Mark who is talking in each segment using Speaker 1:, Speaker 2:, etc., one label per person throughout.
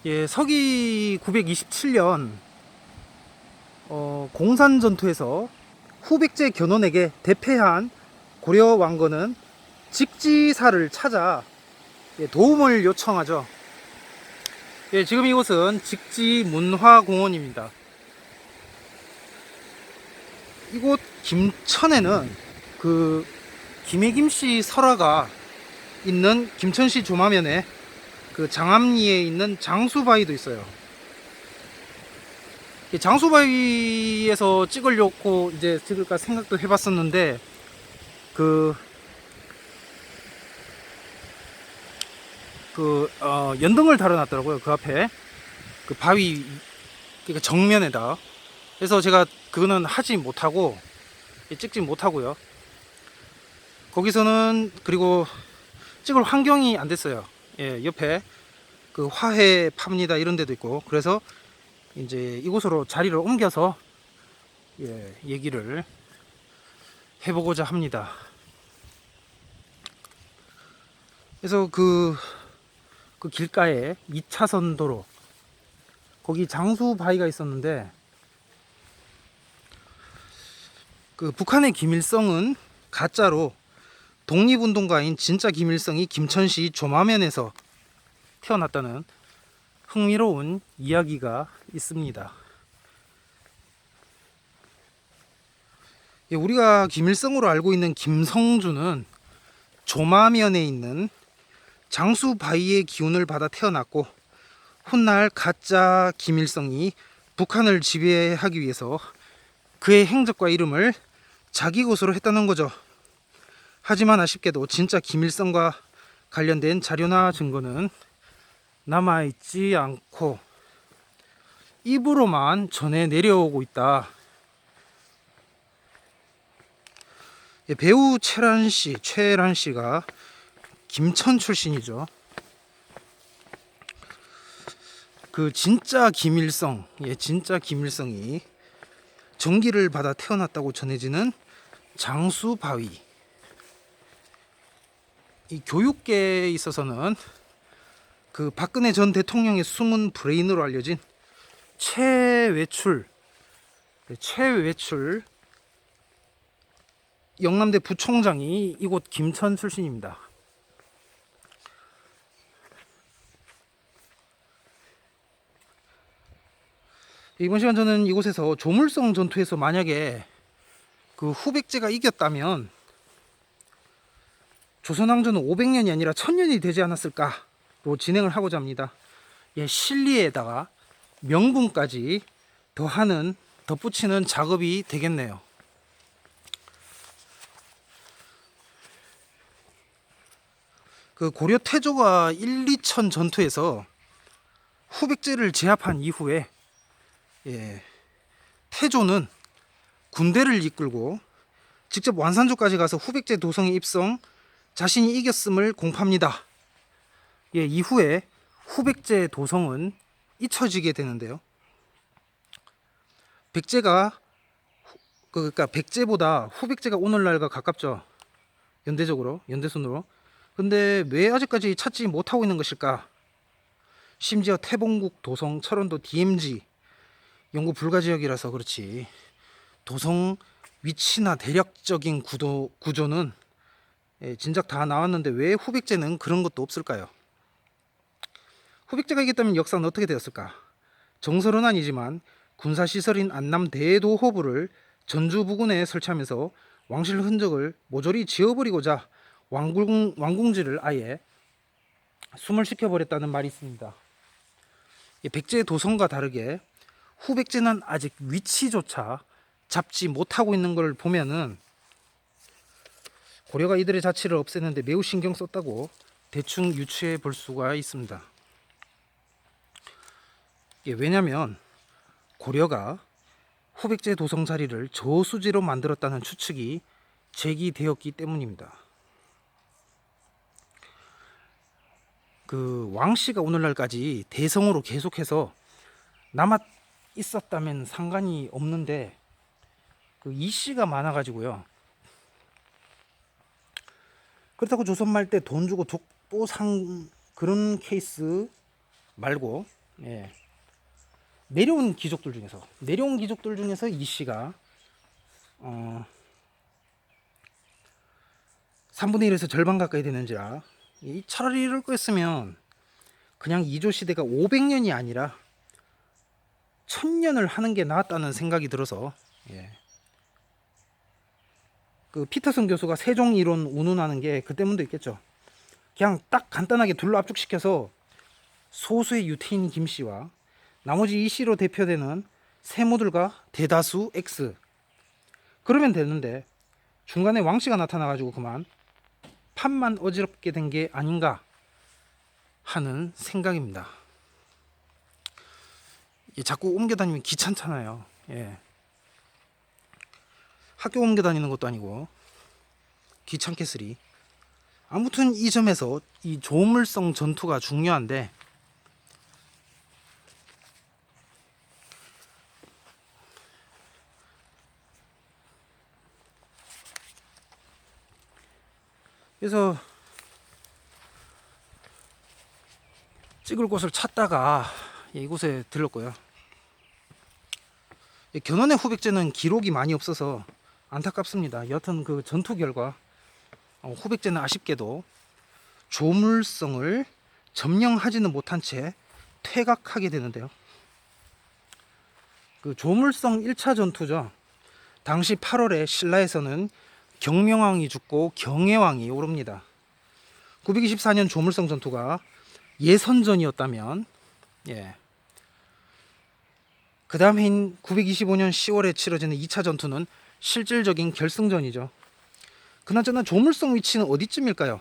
Speaker 1: 예, 서기 927년 공산 전투에서 후백제 견훤에게 대패한 고려 왕건은 직지사를 찾아 도움을 요청하죠. 예, 지금 이곳은 직지문화공원입니다. 이곳 김천에는 그 김해김씨 설화가 있는 김천시 조마면에 그 장암리에 있는 장수바위도 있어요. 장수바위에서 찍으려고 이제 찍을까 생각도 해봤었는데 그 연등을 달아놨더라고요. 그 앞에 그 바위 그러니까 정면에다. 그래서 제가 그거는 하지 못하고 찍지 못하고요. 거기서는 그리고 찍을 환경이 안 됐어요. 예, 옆에 그 화해 팝니다 이런 데도 있고, 그래서 이제 이곳으로 자리를 옮겨서 얘기를 해보고자 합니다. 그래서 그 길가에 2차선 도로, 거기 장수바위가 있었는데, 그 북한의 김일성은 가짜로 독립운동가인 진짜 김일성이 김천시 조마면에서 태어났다는 흥미로운 이야기가 있습니다. 우리가 김일성으로 알고 있는 김성주는 조마면에 있는 장수바위의 기운을 받아 태어났고, 훗날 가짜 김일성이 북한을 지배하기 위해서 그의 행적과 이름을 자기 것으로 했다는 거죠. 하지만 아쉽게도 진짜 김일성과 관련된 자료나 증거는 남아있지 않고 입으로만 전해 내려오고 있다. 배우 최란 씨가 김천 출신이죠. 그 진짜 김일성, 진짜 김일성이 전기를 받아 태어났다고 전해지는 장수바위. 이 교육계에 있어서는 그 박근혜 전 대통령의 숨은 브레인으로 알려진 최외출 영남대 부총장이 이곳 김천 출신입니다. 이번 시간 저는 이곳에서 조물성 전투에서 만약에 그 후백제가 이겼다면 조선왕조는 500년이 아니라 1000년이 되지 않았을까로 진행을 하고자 합니다. 실리에다가 명분까지 덧붙이는 작업이 되겠네요. 그 고려 태조가 1, 2천 전투에서 후백제를 제압한 이후에 태조는 군대를 이끌고 직접 완산조까지 가서 후백제 도성에 입성, 자신이 이겼음을 공포합니다. 이후에 후백제 도성은 잊혀지게 되는데요. 그러니까 백제보다 후백제가 오늘날과 가깝죠. 연대순으로. 근데 왜 아직까지 찾지 못하고 있는 것일까? 심지어 태봉국 도성, 철원도 DMZ 연구 불가 지역이라서 그렇지, 도성 위치나 대략적인 구조는 진작 다 나왔는데 왜 후백제는 그런 것도 없을까요? 후백제가 이겼다면 역사는 어떻게 되었을까? 정설은 아니지만 군사시설인 안남 대도호부를 전주 부근에 설치하면서 왕실 흔적을 모조리 지워버리고자 왕궁지를 아예 숨을 시켜버렸다는 말이 있습니다. 백제 도성과 다르게 후백제는 아직 위치조차 잡지 못하고 있는 걸 보면은 고려가 이들의 자치를 없애는데 매우 신경 썼다고 대충 유추해 볼 수가 있습니다. 왜냐하면 고려가 후백제 도성 자리를 저수지로 만들었다는 추측이 제기되었기 때문입니다. 그 왕씨가 오늘날까지 대성으로 계속해서 남아 있었다면 상관이 없는데 그 이씨가 많아가지고요. 그렇다고 조선 말 때 돈 주고 독보 산 그런 케이스 말고 예. 내려온 귀족들 중에서 이 씨가 3분의 1에서 절반 가까이 되는지라 차라리 이럴 거였으면 그냥 이조 시대가 500년이 아니라 1000년을 하는 게 나았다는 생각이 들어서 예. 그 피터슨 교수가 세종 이론 운운하는 게 그 때문도 있겠죠. 그냥 딱 간단하게 둘러 압축시켜서 소수의 유태인 김 씨와 나머지 이 씨로 대표되는 세모들과 대다수 X 그러면 되는데 중간에 왕 씨가 나타나가지고 그만 판만 어지럽게 된 게 아닌가 하는 생각입니다. 자꾸 옮겨 다니면 귀찮잖아요. 예. 학교 옮겨 다니는 것도 아니고 귀찮겠으리. 아무튼 이 점에서 이 조물성 전투가 중요한데 그래서 찍을 곳을 찾다가 이곳에 들렀고요. 견훤의 후백제는 기록이 많이 없어서 안타깝습니다. 여튼 그 전투 결과 후백제는 아쉽게도 조물성을 점령하지는 못한 채 퇴각하게 되는데요. 그 조물성 1차 전투죠. 당시 8월에 신라에서는 경명왕이 죽고 경혜왕이 오릅니다. 924년 조물성 전투가 예선전이었다면 그 다음 해인 925년 10월에 치러지는 2차 전투는 실질적인 결승전이죠. 그나저나 조물성 위치는 어디쯤일까요?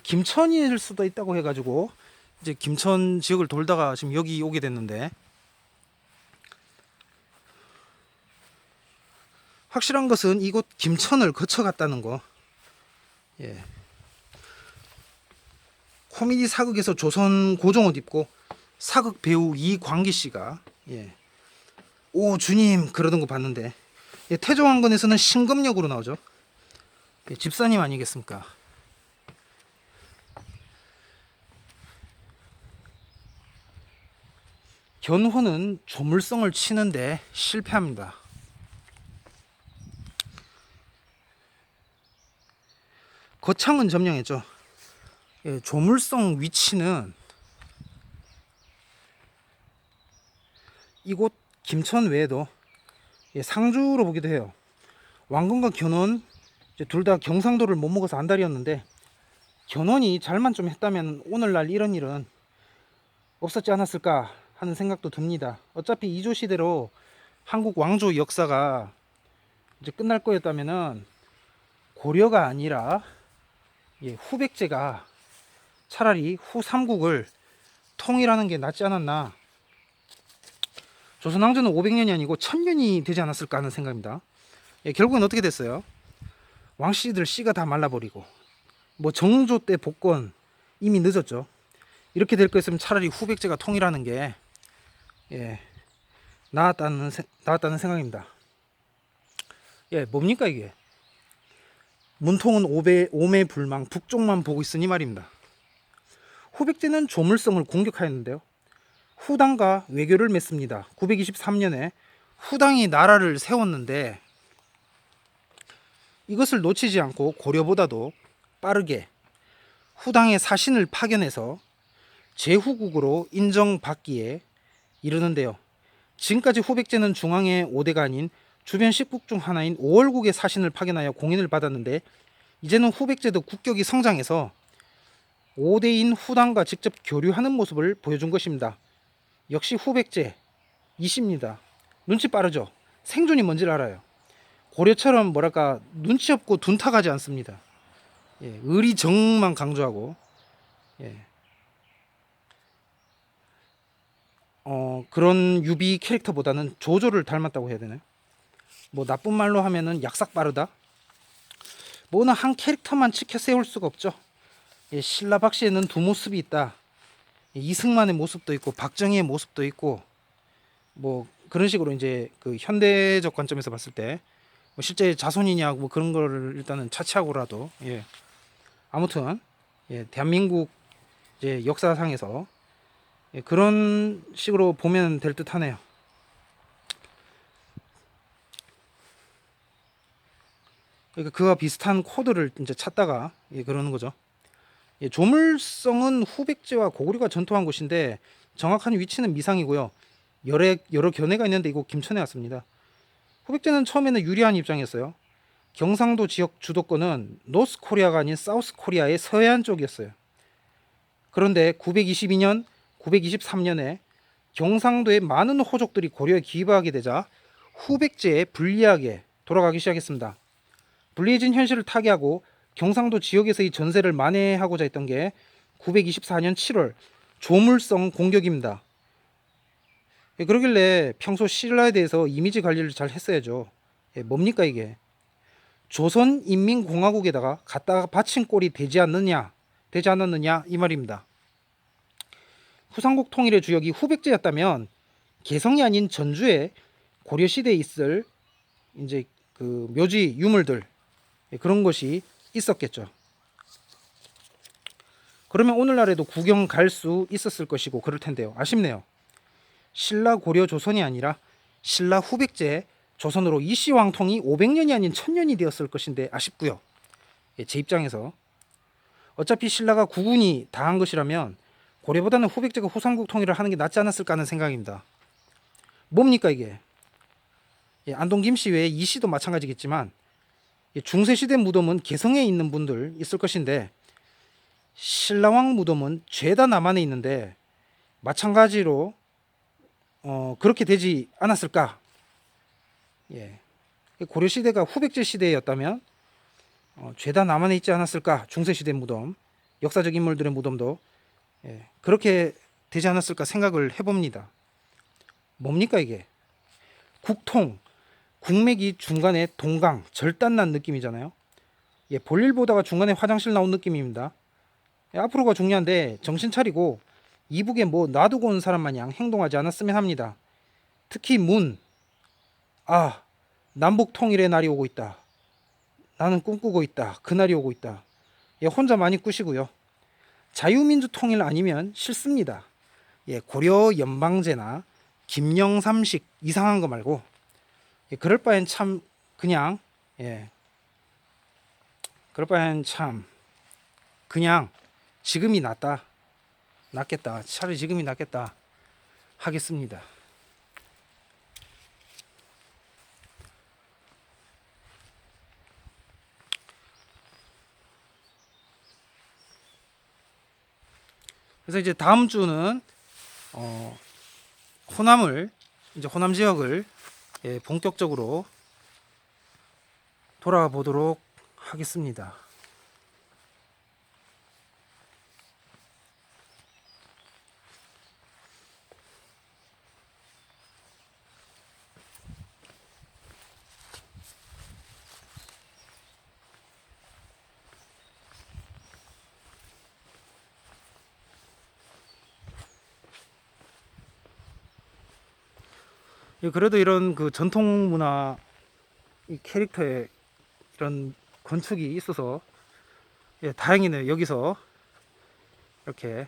Speaker 1: 김천일 수도 있다고 해가지고 이제 김천 지역을 돌다가 지금 여기 오게 됐는데 확실한 것은 이곳 김천을 거쳐갔다는 거. 예. 코미디 사극에서 조선 고종옷 입고 사극 배우 이광기 씨가 오 주님 그러던 거 봤는데 태조왕건에서는 신검역으로 나오죠. 집사님 아니겠습니까? 견훤은 조물성을 치는데 실패합니다. 거창은 점령했죠. 조물성 위치는 이곳 김천 외에도 상주로 보기도 해요. 왕건과 견훤 둘 다 경상도를 못 먹어서 안달이었는데 견훤이 잘만 좀 했다면 오늘날 이런 일은 없었지 않았을까 하는 생각도 듭니다. 어차피 이조 시대로 한국 왕조 역사가 이제 끝날 거였다면은 고려가 아니라 후백제가 차라리 후삼국을 통일하는 게 낫지 않았나. 조선왕조는 500년이 아니고 1000년이 되지 않았을까 하는 생각입니다. 결국엔 어떻게 됐어요? 왕씨들 씨가 다 말라버리고 뭐 정조 때 복권 이미 늦었죠. 이렇게 될 거였으면 차라리 후백제가 통일하는 게 나았다는 생각입니다. 뭡니까 이게? 문통은 오매불망 북쪽만 보고 있으니 말입니다. 후백제는 조물성을 공격하였는데요. 후당과 외교를 맺습니다. 923년에 후당이 나라를 세웠는데 이것을 놓치지 않고 고려보다도 빠르게 후당의 사신을 파견해서 제후국으로 인정받기에 이르는데요. 지금까지 후백제는 중앙의 5대가 아닌 주변 10국 중 하나인 5월국의 사신을 파견하여 공인을 받았는데 이제는 후백제도 국격이 성장해서 5대인 후당과 직접 교류하는 모습을 보여준 것입니다. 역시 후백제 이씨입니다. 눈치 빠르죠. 생존이 뭔지를 알아요. 고려처럼 뭐랄까 눈치 없고 둔탁하지 않습니다. 의리정만 강조하고 그런 유비 캐릭터보다는 조조를 닮았다고 해야 되나요? 뭐 나쁜 말로 하면은 약삭 빠르다. 뭐는 한 캐릭터만 치켜 세울 수가 없죠. 신라 박씨에는 두 모습이 있다. 이승만의 모습도 있고 박정희의 모습도 있고 뭐 그런 식으로 이제 그 현대적 관점에서 봤을 때 뭐 실제 자손이냐 뭐 그런 거를 일단은 차치하고라도 아무튼 대한민국 이제 역사상에서 예, 그런 식으로 보면 될 듯 하네요. 그러니까 그와 비슷한 코드를 이제 찾다가 예, 그러는 거죠. 예, 조물성은 후백제와 고구려가 전투한 곳인데 정확한 위치는 미상이고요. 여러 견해가 있는데 이거 김천에 왔습니다. 후백제는 처음에는 유리한 입장이었어요. 경상도 지역 주도권은 노스 코리아가 아닌 사우스 코리아의 서해안 쪽이었어요. 그런데 922년, 923년에 경상도의 많은 호족들이 고려에 기입하게 되자 후백제에 불리하게 돌아가기 시작했습니다. 불리해진 현실을 타개하고 경상도 지역에서의 전세를 만회하고자 했던 게 924년 7월 조물성 공격입니다. 그러길래 평소 신라에 대해서 이미지 관리를 잘 했어야죠. 뭡니까 이게? 조선인민공화국에다가 갖다가 바친 꼴이 되지 않았느냐 이 말입니다. 후삼국 통일의 주역이 후백제였다면 개성이 아닌 전주에 고려 시대에 있을 이제 그 묘지 유물들 그런 것이 있었겠죠. 그러면 오늘날에도 구경 갈 수 있었을 것이고 그럴 텐데요. 아쉽네요. 신라 고려 조선이 아니라 신라 후백제 조선으로 이씨왕통이 500년이 아닌 1000년이 되었을 것인데 아쉽고요. 제 입장에서 어차피 신라가 국운이 다한 것이라면 고려보다는 후백제가 후삼국 통일을 하는 게 낫지 않았을까 하는 생각입니다. 뭡니까 이게? 안동 김씨 외에 이씨도 마찬가지겠지만 중세시대 무덤은 개성에 있는 분들 있을 것인데 신라왕 무덤은 죄다 남한에 있는데 마찬가지로 그렇게 되지 않았을까? 예. 고려 시대가 후백제 시대였다면 죄다 남한에 있지 않았을까? 중세시대 무덤, 역사적 인물들의 무덤도 그렇게 되지 않았을까 생각을 해봅니다. 뭡니까 이게? 국통, 국맥이 중간에 동강, 절단난 느낌이잖아요. 볼일 보다가 중간에 화장실 나온 느낌입니다. 앞으로가 중요한데 정신 차리고 이북에 뭐 놔두고 온 사람 마냥 행동하지 않았으면 합니다. 특히 남북 통일의 날이 오고 있다. 나는 꿈꾸고 있다. 그날이 오고 있다. 혼자 많이 꾸시고요. 자유민주 통일 아니면 싫습니다. 고려 연방제나 김영삼식 이상한 거 말고 그럴 바엔 참 그냥 그럴 바엔 참 그냥 지금이 낫겠다. 차라리 지금이 낫겠다 하겠습니다. 그래서 이제 다음 주는 호남 지역을 본격적으로 돌아보도록 하겠습니다. 그래도 이런 그 전통 문화 이 캐릭터에 이런 건축이 있어서 다행이네요. 여기서 이렇게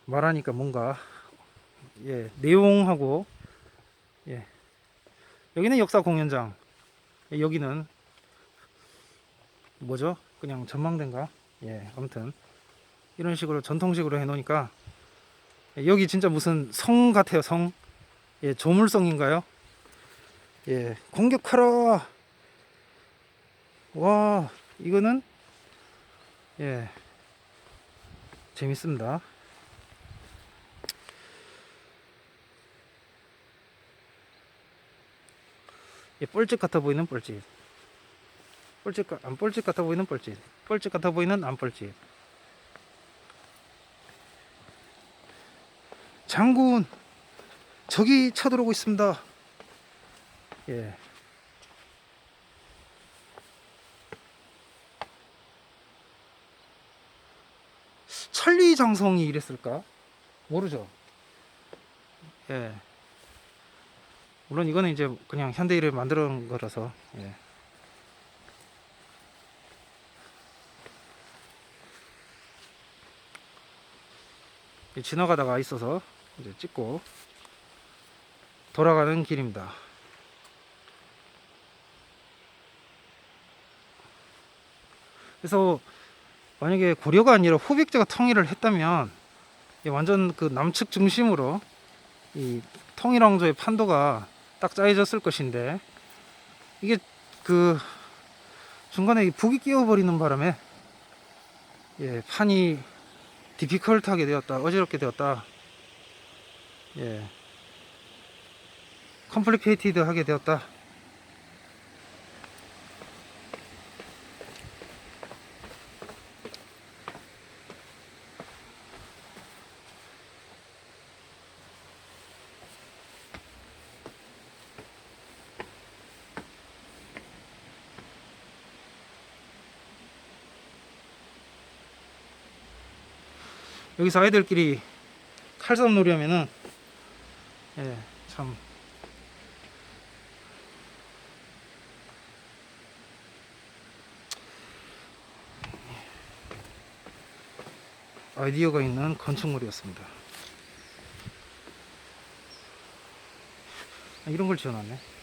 Speaker 1: 말하니까 뭔가 내용하고 여기는 역사 공연장, 여기는 뭐죠? 그냥 전망대인가? 아무튼 이런 식으로 전통식으로 해놓으니까 여기 진짜 무슨 성 같아요. 성. 조물성인가요? 공격하라. 와, 이거는 재밌습니다. 뻘짓 같아 보이는 뻘짓. 안 뻘짓 같아 보이는 뻘짓. 뻘짓 같아 보이는 안 뻘짓. 장군, 적이 쳐들어오고 있습니다. 천리장성이 이랬을까? 모르죠. 물론 이거는 이제 그냥 현대인을 만들어 놓은 거라서. 지나가다가 있어서 이제 찍고 돌아가는 길입니다. 그래서 만약에 고려가 아니라 후백제가 통일을 했다면 완전 그 남측 중심으로 이 통일왕조의 판도가 딱 짜여졌을 것인데, 이게 그 중간에 북이 끼어버리는 바람에 판이 디피컬트하게 되었다, 어지럽게 되었다, 컴플리케이티드 하게 되었다. 여기서 아이들끼리 칼싸움 놀이 하면은 참 아이디어가 있는 건축물이었습니다. 이런 걸 지어놨네.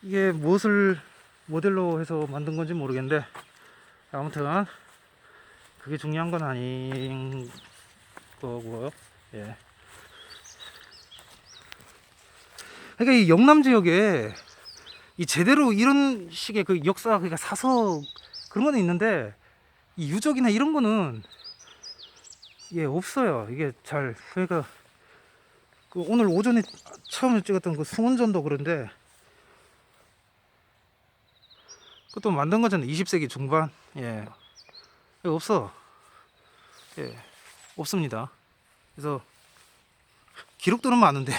Speaker 1: 이게 무엇을 모델로 해서 만든 건지 모르겠는데, 아무튼 그게 중요한 건 아닌 거고요. 그러니까 이 영남 지역에 이 제대로 이런 식의 그 역사, 그러니까 사서 그런 거는 있는데, 이 유적이나 이런 거는 없어요. 이게 잘. 그러니까 그 오늘 오전에 처음 찍었던 그 숭은전도 그런데, 그것도 만든 거잖아요. 20세기 중반. 없어. 없습니다. 그래서 기록들은 많은데,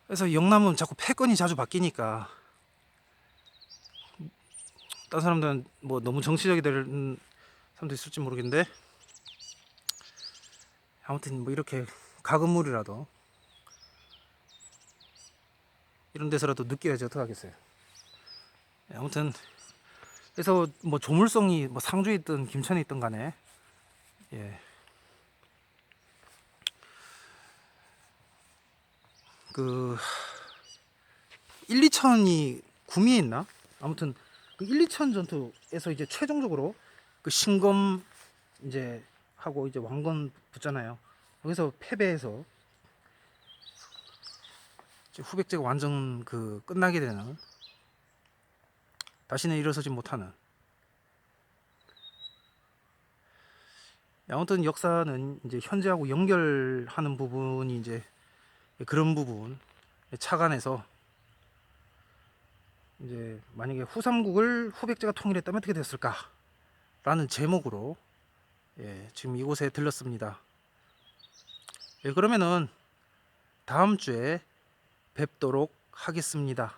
Speaker 1: 그래서 영남은 자꾸 패권이 자주 바뀌니까 다른 사람들은 뭐 너무 정치적이 되는 사람도 있을지 모르겠는데, 아무튼 뭐 이렇게 가건물이라도 이런 데서라도 느껴야지 어떡하겠어요. 아무튼 그래서 뭐 조물성이 뭐 상주에 있든 김천에 있든 간에 그 1, 2천이 구미에 있나? 아무튼 그 1, 2천 전투에서 이제 최종적으로 그 신검 이제 하고 이제 왕건 붙잖아요. 여기서 패배해서 이제 후백제가 완전 그 끝나게 되는, 다시는 일어서지 못하는. 아무튼 역사는 이제 현재하고 연결하는 부분이 이제 그런 부분 착안해서, 이제 만약에 후삼국을 후백제가 통일했다면 어떻게 됐을까 라는 제목으로 지금 이곳에 들렀습니다. 그러면은 다음 주에 뵙도록 하겠습니다.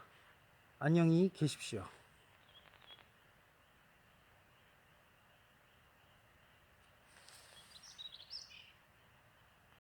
Speaker 1: 안녕히 계십시오.